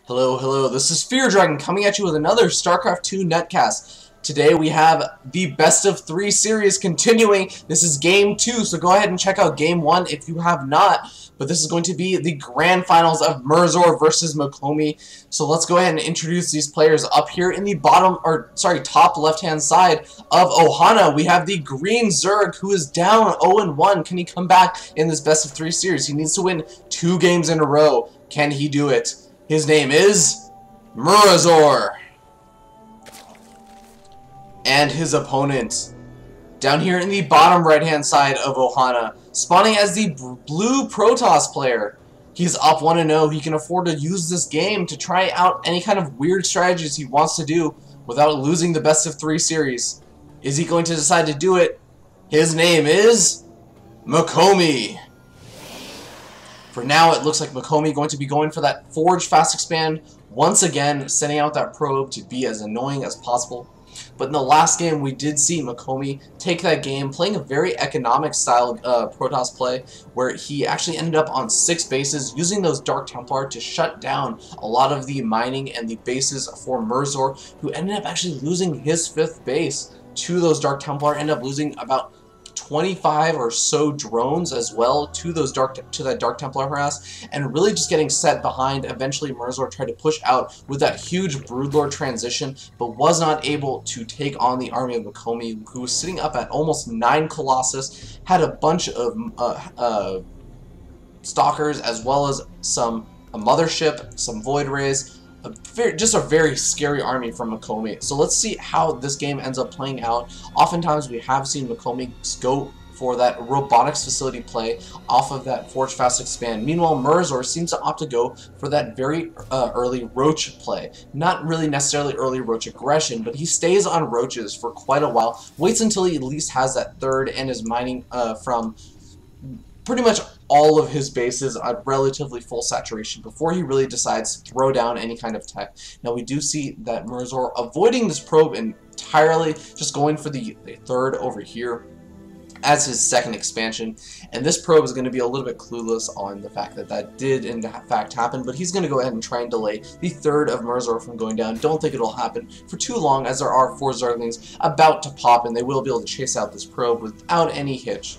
Hello, this is Fear Dragon coming at you with another StarCraft 2 netcast. Today we have the best of 3 series continuing. This is game 2, so go ahead and check out game 1 if you have not. But this is going to be the grand finals of Murazor versus Moki. So let's go ahead and introduce these players. Up here in the top left-hand side of Ohana, we have the green Zerg who is down 0-1. Can he come back in this best of 3 series? He needs to win 2 games in a row. Can he do it? His name is Murazor. And his opponent, down here in the bottom right-hand side of Ohana, spawning as the blue Protoss player. He's up 1-0. He can afford to use this game to try out any kind of weird strategies he wants to do without losing the best of 3 series. Is he going to decide to do it? His name is Moki. For now, it looks like Moki going to be going for that Forge Fast Expand once again, sending out that probe to be as annoying as possible. But in the last game, we did see Moki take that game, playing a very economic style Protoss play, where he actually ended up on 6 bases, using those Dark Templar to shut down a lot of the mining and the bases for Murazor, who ended up actually losing his 5th base to those Dark Templar, ended up losing about 25 or so drones as well to that Dark Templar harass, and really just getting set behind. Eventually Murazor tried to push out with that huge Broodlord transition, but was not able to take on the army of Moki, who was sitting up at almost 9 Colossus, had a bunch of Stalkers, as well as a Mothership, some Void Rays. Just a very scary army from Moki. So let's see how this game ends up playing out. Oftentimes we have seen Moki go for that robotics facility play off of that Forge Fast Expand. Meanwhile, Murazor seems to opt to go for that very early Roach play. Not really necessarily early Roach aggression, but he stays on Roaches for quite a while, waits until he at least has that 3rd and is mining from pretty much all of his bases at relatively full saturation before he really decides to throw down any kind of tech. Now we do see that Murazor avoiding this probe entirely, just going for the 3rd over here as his 2nd expansion, and this probe is going to be a little bit clueless on the fact that that did in fact happen, but he's going to go ahead and try and delay the 3rd of Murazor from going down. Don't think it'll happen for too long, as there are 4 Zerglings about to pop, and they will be able to chase out this probe without any hitch.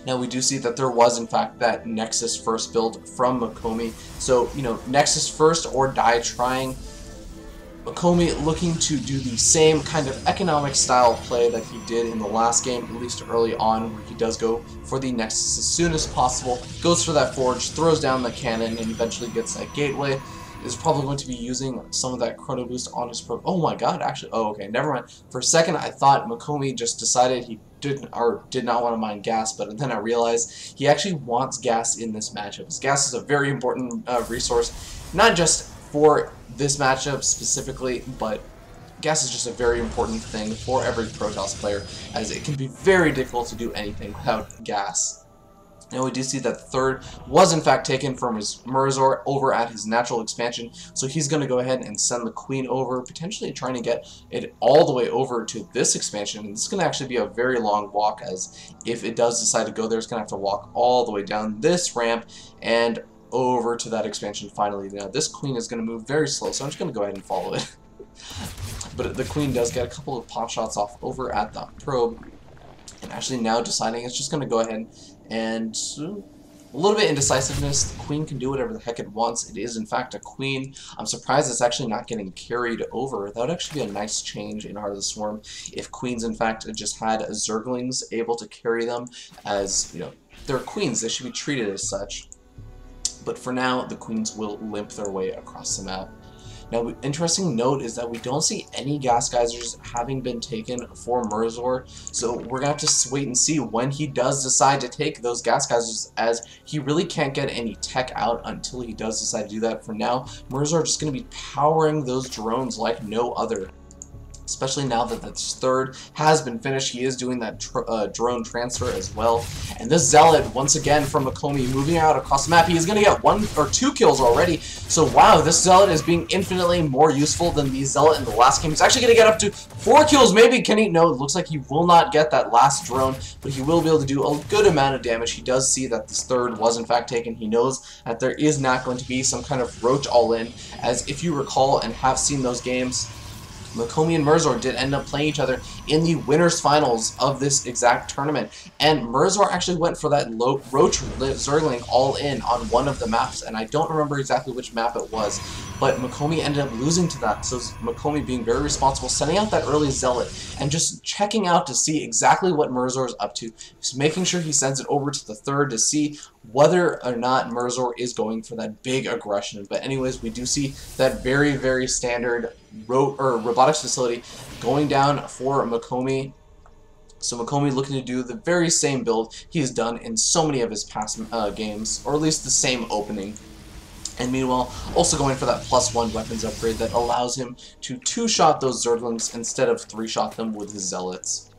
Now we do see that there was in fact that Nexus first build from Moki. So, you know, Nexus first or die trying. Moki looking to do the same kind of economic style play that he did in the last game, at least early on, where he does go for the Nexus as soon as possible, goes for that Forge, throws down the cannon, and eventually gets that gateway. Is probably going to be using some of that Chrono Boost on his probe. Oh my god, actually, oh okay, never mind. For a second I thought Moki just decided he did not want to mine gas, but then I realized he actually wants gas in this matchup. His gas is a very important resource, not just for this matchup specifically, but gas is just a very important thing for every Protoss player, as it can be very difficult to do anything without gas. Now we do see that the 3rd was in fact taken from his Murazor over at his natural expansion, so he's going to go ahead and send the Queen over, potentially trying to get it all the way over to this expansion. And this is going to actually be a very long walk, as if it does decide to go there, it's going to have to walk all the way down this ramp and over to that expansion finally. Now this Queen is going to move very slow, so I'm just going to go ahead and follow it. But the Queen does get a couple of pot shots off over at the probe, and actually now deciding it's just going to go ahead and a little bit indecisiveness. The Queen can do whatever the heck it wants. It is in fact a Queen. I'm surprised it's actually not getting carried over. That would actually be a nice change in Heart of the Swarm if Queens in fact just had Zerglings able to carry them, as you know, they're Queens, they should be treated as such. But for now, the Queens will limp their way across the map. Now, interesting note is that we don't see any gas geysers having been taken for Murazor, so we're going to have to wait and see when he does decide to take those gas geysers, as he really can't get any tech out until he does decide to do that. For now, Murazor is just going to be powering those drones like no other. especially now that the third has been finished. He is doing that drone transfer as well. And this Zealot, once again, from Moki, moving out across the map. He is going to get 1 or 2 kills already. So, wow, this Zealot is being infinitely more useful than the Zealot in the last game. He's actually going to get up to 4 kills. Maybe, can he? No, it looks like he will not get that last drone, but he will be able to do a good amount of damage. He does see that this third was, in fact, taken. He knows that there is not going to be some kind of roach all-in, as if you recall and have seen those games, Moki and Murazor did end up playing each other in the winners finals of this exact tournament, and Murazor actually went for that roach Zergling all in on one of the maps, and I don't remember exactly which map it was, but Moki ended up losing to that. So Moki being very responsible, sending out that early Zealot and just checking out to see exactly what Murazor is up to, just making sure he sends it over to the third to see whether or not Murazor is going for that big aggression. But anyways, we do see that very, very standard robotics facility going down for Moki. So Moki looking to do the very same build he has done in so many of his past games, or at least the same opening. And meanwhile, also going for that +1 weapons upgrade that allows him to 2-shot those Zerglings instead of 3-shot them with his Zealots.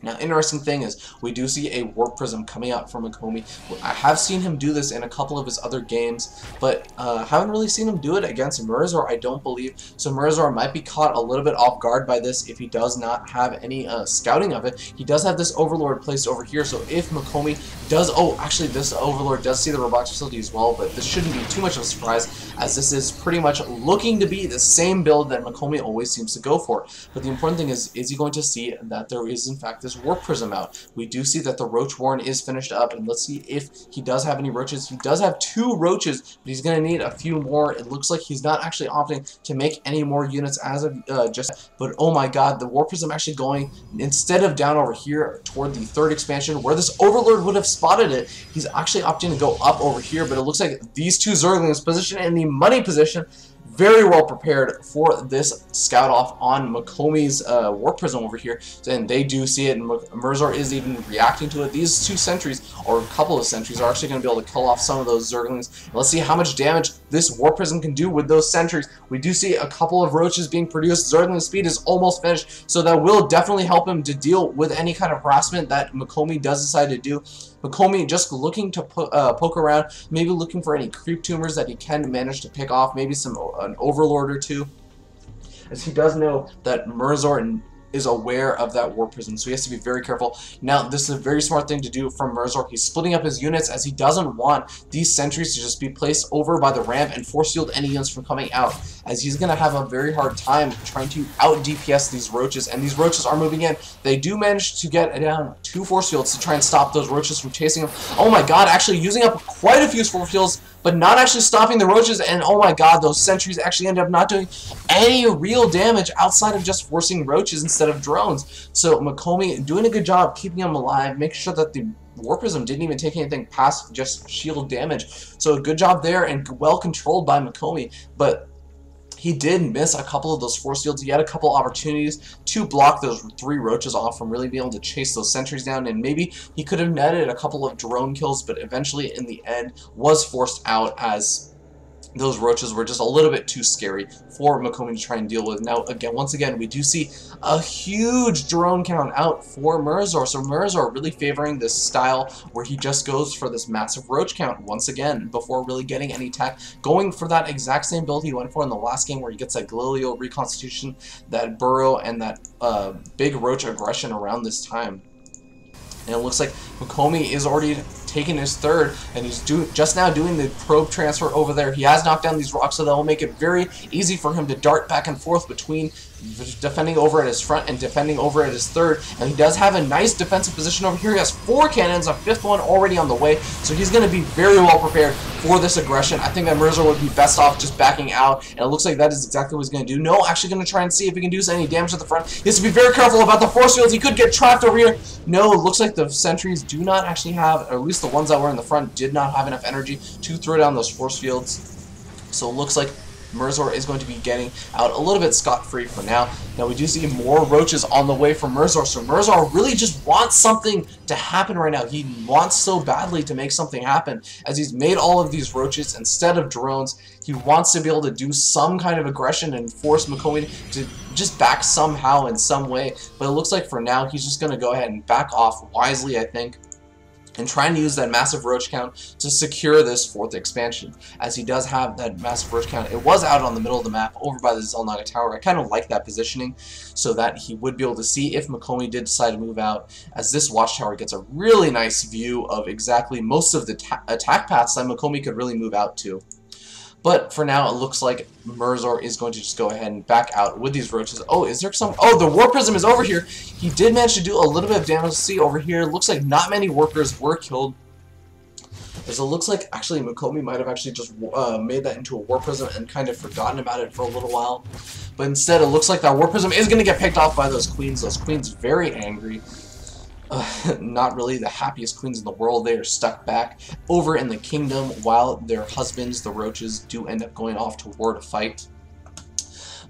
Now, interesting thing is, we do see a Warp Prism coming out from Moki. I have seen him do this in a couple of his other games, but haven't really seen him do it against Murazor, I don't believe. So Murazor might be caught a little bit off guard by this if he does not have any scouting of it. He does have this Overlord placed over here, so if Moki does... Oh, actually, this Overlord does see the robotics facility as well, but this shouldn't be too much of a surprise, as this is pretty much looking to be the same build that Moki always seems to go for. But the important thing is he going to see that there is, in fact, this Warp Prism out? We do see that the Roach Warren is finished up, and let's see if he does have any roaches. He does have 2 roaches, but he's going to need a few more. It looks like he's not actually opting to make any more units as of but oh my god, the Warp Prism actually going, instead of down over here toward the 3rd expansion where this Overlord would have spotted it, he's actually opting to go up over here, but it looks like these 2 Zerglings positioned in the money position, very well prepared for this scout off on Moki's Warp Prism over here, and they do see it, and Murazor is even reacting to it. These 2 sentries, or a couple of sentries, are actually going to be able to kill off some of those Zerglings. Let's see how much damage this Warp Prism can do with those sentries. We do see a couple of roaches being produced. Zergling speed is almost finished, so that will definitely help him to deal with any kind of harassment that Moki does decide to do. Moki just looking to poke around, maybe looking for any creep tumors that he can manage to pick off, maybe an Overlord or 2, as he does know that Murazor is aware of that Warp Prism, so he has to be very careful. Now, this is a very smart thing to do from Murazor. He's splitting up his units, as he doesn't want these sentries to just be placed over by the ramp and force shield any units from coming out, as he's going to have a very hard time trying to out DPS these roaches, and these roaches are moving in. They do manage to get down 2 force shields to try and stop those roaches from chasing him. Oh my god, actually using up quite a few force shields, but not actually stopping the roaches, and oh my god, those sentries actually end up not doing any real damage outside of just forcing roaches instead of drones. So Moki doing a good job keeping them alive, making sure that the Warp Prism didn't even take anything past just shield damage. So a good job there, and well controlled by Moki, but he did miss a couple of those force shields. He had a couple opportunities to block those 3 roaches off from really being able to chase those sentries down, and maybe he could have netted a couple of drone kills, but eventually in the end was forced out, as those roaches were just a little bit too scary for Moki to try and deal with. Now, once again, we do see a huge drone count out for Murazor. So Murazor really favoring this style where he just goes for this massive roach count once again before really getting any attack. Going for that exact same build he went for in the last game, where he gets that Galileo reconstitution, that burrow, and that big roach aggression around this time. And it looks like Moki is already taking his 3rd, and he's just now doing the probe transfer over there. He has knocked down these rocks, so that will make it very easy for him to dart back and forth between defending over at his front and defending over at his 3rd. And he does have a nice defensive position over here. He has 4 cannons, a 5th one already on the way, so he's going to be very well prepared for this aggression. I think that Murazor would be best off just backing out, and it looks like that is exactly what he's going to do. No, actually going to try and see if he can do any damage at the front. He has to be very careful about the force fields. He could get trapped over here. No, it looks like the sentries do not actually have, or at least the ones that were in the front did not have enough energy to throw down those force fields. So it looks like Murazor is going to be getting out a little bit scot-free for now. Now we do see more roaches on the way from Murazor, so Murazor really just wants something to happen right now. He wants so badly to make something happen, as he's made all of these roaches instead of drones. He wants to be able to do some kind of aggression and force Moki to just back somehow in some way, but it looks like for now he's just going to go ahead and back off wisely, I think, and try and use that massive roach count to secure this 4th expansion, as he does have that massive roach count. It was out on the middle of the map over by the Zelnaga Tower. I kind of like that positioning so that he would be able to see if Moki did decide to move out, as this watchtower gets a really nice view of exactly most of the attack paths that Moki could really move out to. But for now, it looks like Murazor is going to just go ahead and back out with these roaches. Oh, is there some... Oh, the War Prism is over here. He did manage to do a little bit of damage. See over here, looks like not many workers were killed. As it looks like, actually, Moki might have actually just made that into a War Prism and kind of forgotten about it for a little while. But instead, it looks like that War Prism is going to get picked off by those queens. Those queens very angry. Not really the happiest queens in the world. They are stuck back over in the kingdom while their husbands, the roaches, do end up going off to war to fight.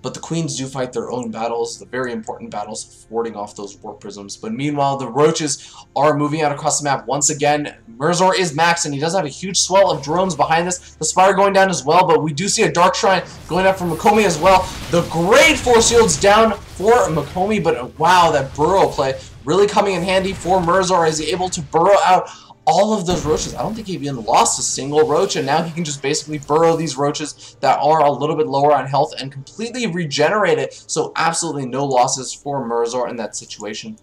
But the queens do fight their own battles, the very important battles, warding off those war prisms. But meanwhile, the roaches are moving out across the map once again. Murazor is maxed, and he does have a huge swell of drones behind this. The Spire going down as well, but we do see a Dark Shrine going up for Moki as well. The great force shields down for Moki, but wow, that burrow play really coming in handy for Murazor, as he's able to burrow out all of those roaches. I don't think he even lost a single roach, and now he can just basically burrow these roaches that are a little bit lower on health and completely regenerate it, so absolutely no losses for Murazor in that situation.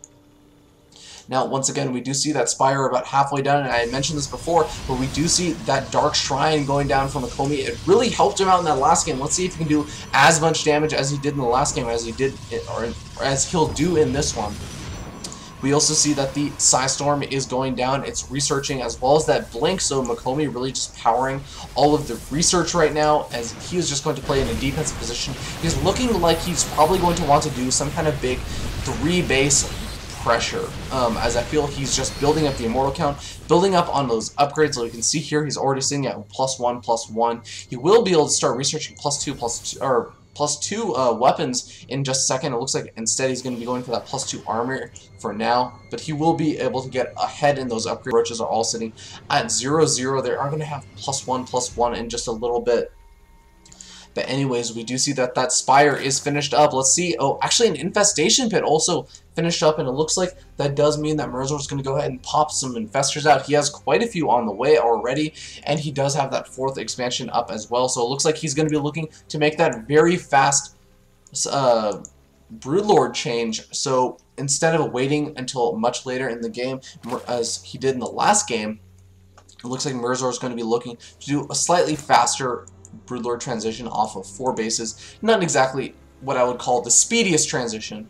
Now, once again, we do see that Spire about halfway done, and I had mentioned this before, but we do see that Dark Shrine going down from Moki. It really helped him out in that last game. Let's see if he can do as much damage as he did in the last game as he did, or as he'll do in this one. We also see that the Psystorm is going down. It's researching as well as that Blink, so Moki really just powering all of the research right now, as he is just going to play in a defensive position. He's looking like he's probably going to want to do some kind of big 3-base pressure, as I feel he's just building up the Immortal count, building up on those upgrades. So you can see here he's already sitting at +1/+1. He will be able to start researching +2 weapons in just a second. It looks like instead he's going to be going for that +2 armor for now, but he will be able to get ahead in those upgrade. Roaches are all sitting at 0/0. They are going to have +1/+1 in just a little bit. But anyways, we do see that that Spire is finished up. Let's see. Oh, actually an Infestation Pit also finished up, and it looks like that does mean that Murazor is going to go ahead and pop some Infestors out. He has quite a few on the way already, and he does have that 4th expansion up as well. So it looks like he's going to be looking to make that very fast Broodlord change. So instead of waiting until much later in the game, as he did in the last game, it looks like Murazor is going to be looking to do a slightly faster Broodlord transition off of 4 bases. Not exactly what I would call the speediest transition,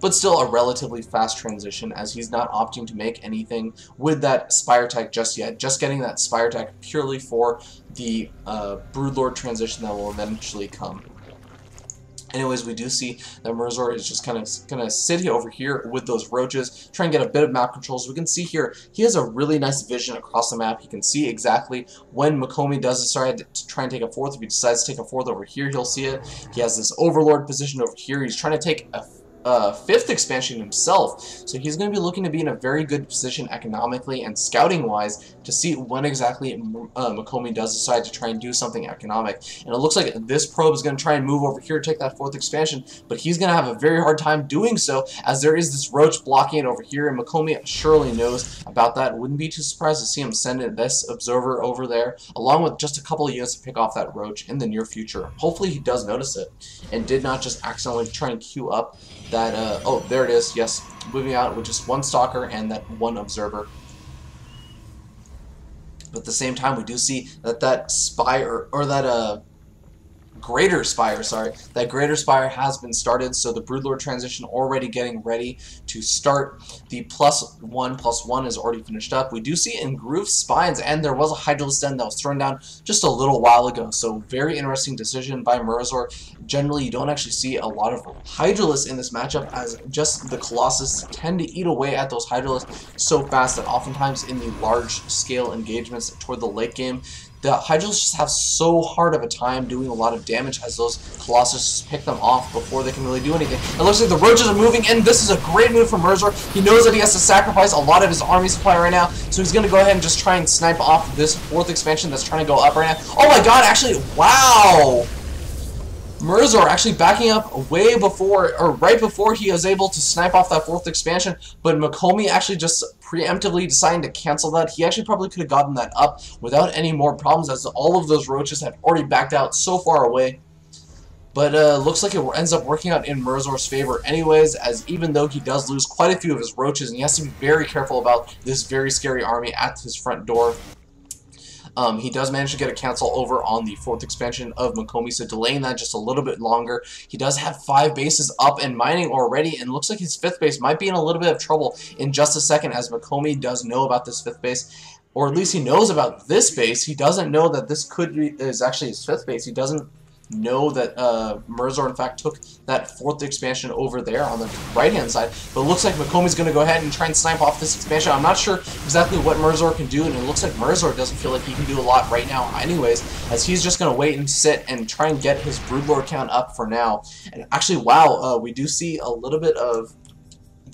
but still a relatively fast transition, as he's not opting to make anything with that Spire Tech just yet. Just getting that Spire Tech purely for the Broodlord transition that will eventually come. Anyways, we do see that Murazor is just kind of going to sit over here with those roaches, try and get a bit of map controls. We can see here, he has a really nice vision across the map. He can see exactly when Moki does decide to try and take a 4th. If he decides to take a 4th over here, he'll see it. He has this Overlord position over here. He's trying to take a 5th expansion himself, so he's going to be looking to be in a very good position economically and scouting wise to see when exactly Moki does decide to try and do something economic. And it looks like this probe is going to try and move over here to take that 4th expansion, but he's going to have a very hard time doing so, as there is this roach blocking it over here, and Moki surely knows about that. Wouldn't be too surprised to see him send this observer over there along with just a couple of units to pick off that roach in the near future. Hopefully he does notice it and did not just accidentally try and queue up that, oh, there it is, yes, moving out with just 1 stalker and that 1 observer. But at the same time, we do see that that Spire, or that Greater Spire, sorry, that Greater Spire has been started, so the Broodlord transition already getting ready to start. The +1/+1 is already finished up. We do see Engrooved Spines, and there was a Hydralisk Den that was thrown down just a little while ago, so very interesting decision by Murazor. Generally, you don't actually see a lot of Hydralisks in this matchup, as just the Colossus tend to eat away at those Hydralisks so fast that oftentimes in the large-scale engagements toward the late game, the Hydras just have so hard of a time doing a lot of damage as those Colossus just pick them off before they can really do anything. It looks like the Roaches are moving in. This is a great move from Murazor. He knows that he has to sacrifice a lot of his army supply right now, so he's going to go ahead and just try and snipe off this 4th expansion that's trying to go up right now. Oh my god, actually, wow! Murazor actually backing up way before, or right before he was able to snipe off that 4th expansion, but Moki actually just preemptively deciding to cancel that. He actually probably could have gotten that up without any more problems, as all of those Roaches had already backed out so far away. But looks like it ends up working out in Murazor's favor anyways, as even though he does lose quite a few of his Roaches, and he has to be very careful about this very scary army at his front door. He does manage to get a cancel over on the 4th expansion of Moki, so delaying that just a little bit longer. He does have 5 bases up and mining already, and looks like his 5th base might be in a little bit of trouble in just a second, as Moki does know about this 5th base. Or at least he knows about this base. He doesn't know that this is actually his 5th base. He doesn't know that Murazor in fact took that 4th expansion over there on the right hand side, but it looks like Moki's going to go ahead and try and snipe off this expansion. I'm not sure exactly what Murazor can do, and it looks like Murazor doesn't feel like he can do a lot right now anyways, as he's just going to wait and sit and try and get his Broodlord count up for now. And actually, wow, we do see a little bit of,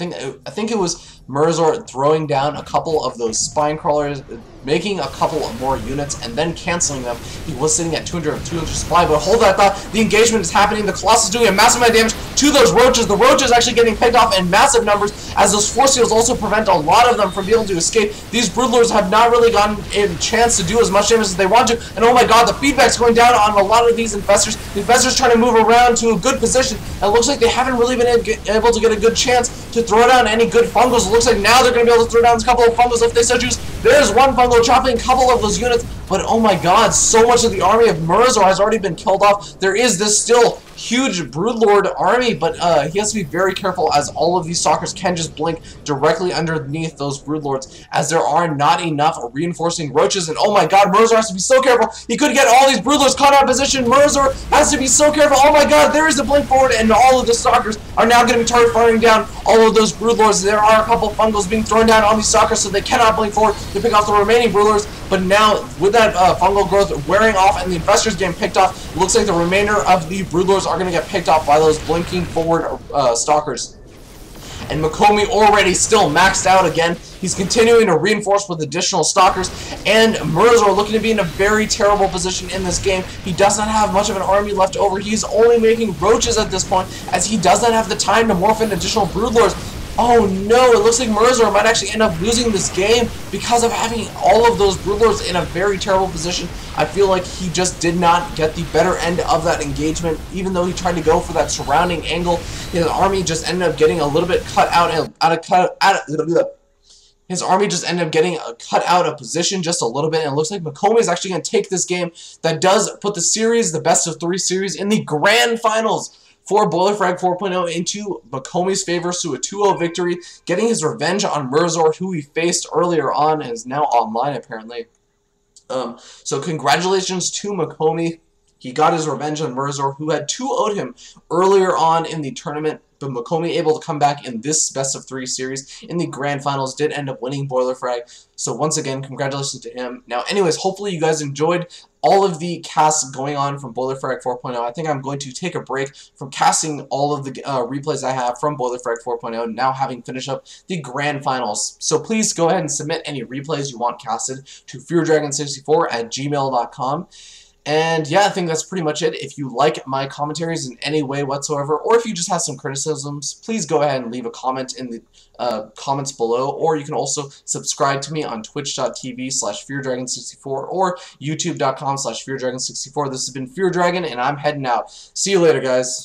I think it was Murazor throwing down a couple of those spine crawlers, making a couple of more units, and then canceling them. He was sitting at 200 supply, but hold that thought, the engagement is happening. The Colossus doing a massive amount of damage to those Roaches. The Roaches actually getting picked off in massive numbers, as those Force Seals also prevent a lot of them from being able to escape. These Broodlords have not really gotten a chance to do as much damage as they want to, and oh my god, the feedback's going down on a lot of these Infestors. The Infestors trying to move around to a good position, and it looks like they haven't really been able to get a good chance to throw down any good fungals. It looks like now they're going to be able to throw down a couple of fungals if they so choose. There's one fungal chopping a couple of those units, but oh my god, so much of the army of Murazor has already been killed off. There is this still huge Broodlord army, but he has to be very careful, as all of these Stalkers can just blink directly underneath those Broodlords, as there are not enough reinforcing Roaches. And oh my god, Murazor has to be so careful. He could get all these Broodlords caught out of position. Murazor has to be so careful. Oh my god, there is a blink forward, and all of the Stalkers are now going to be target firing down all of those Broodlords. There are a couple fungals being thrown down on these Stalkers, so they cannot blink forward to pick off the remaining Broodlords. But now, with that fungal growth wearing off and the Infestors getting picked off, it looks like the remainder of the Broodlords are going to get picked off by those blinking forward Stalkers. And Moki already still maxed out again. He's continuing to reinforce with additional Stalkers, and Murazor looking to be in a very terrible position in this game. He does not have much of an army left over. He's only making Roaches at this point, as he does not have the time to morph in additional Broodlords. Oh no, it looks like Murazor might actually end up losing this game because of having all of those Broodlords in a very terrible position. I feel like he just did not get the better end of that engagement, even though he tried to go for that surrounding angle. His army just ended up getting a little bit cut out his army just ended up getting cut out of position just a little bit, and it looks like Moki is actually going to take this game. That does put the series, the best of 3 series, in the grand finals for Boilerfrag 4.0 into Moki's favor, to a 2-0 victory, getting his revenge on Murazor, who he faced earlier on and is now online apparently. So congratulations to Moki. He got his revenge on Murazor, who had 2-0'd him earlier on in the tournament, but Moki able to come back in this best of 3 series in the grand finals, did end up winning Boilerfrag. So once again, congratulations to him. Now anyways, hopefully you guys enjoyed all of the casts going on from Boilerfrag 4.0. I think I'm going to take a break from casting all of the replays I have from Boilerfrag 4.0, now having finished up the grand finals. So please go ahead and submit any replays you want casted to feardragon64@gmail.com. And yeah, I think that's pretty much it. If you like my commentaries in any way whatsoever, or if you just have some criticisms, please go ahead and leave a comment in the comments below, or you can also subscribe to me on twitch.tv/feardragon64 or youtube.com/feardragon64. This has been Fear Dragon, and I'm heading out. See you later, guys.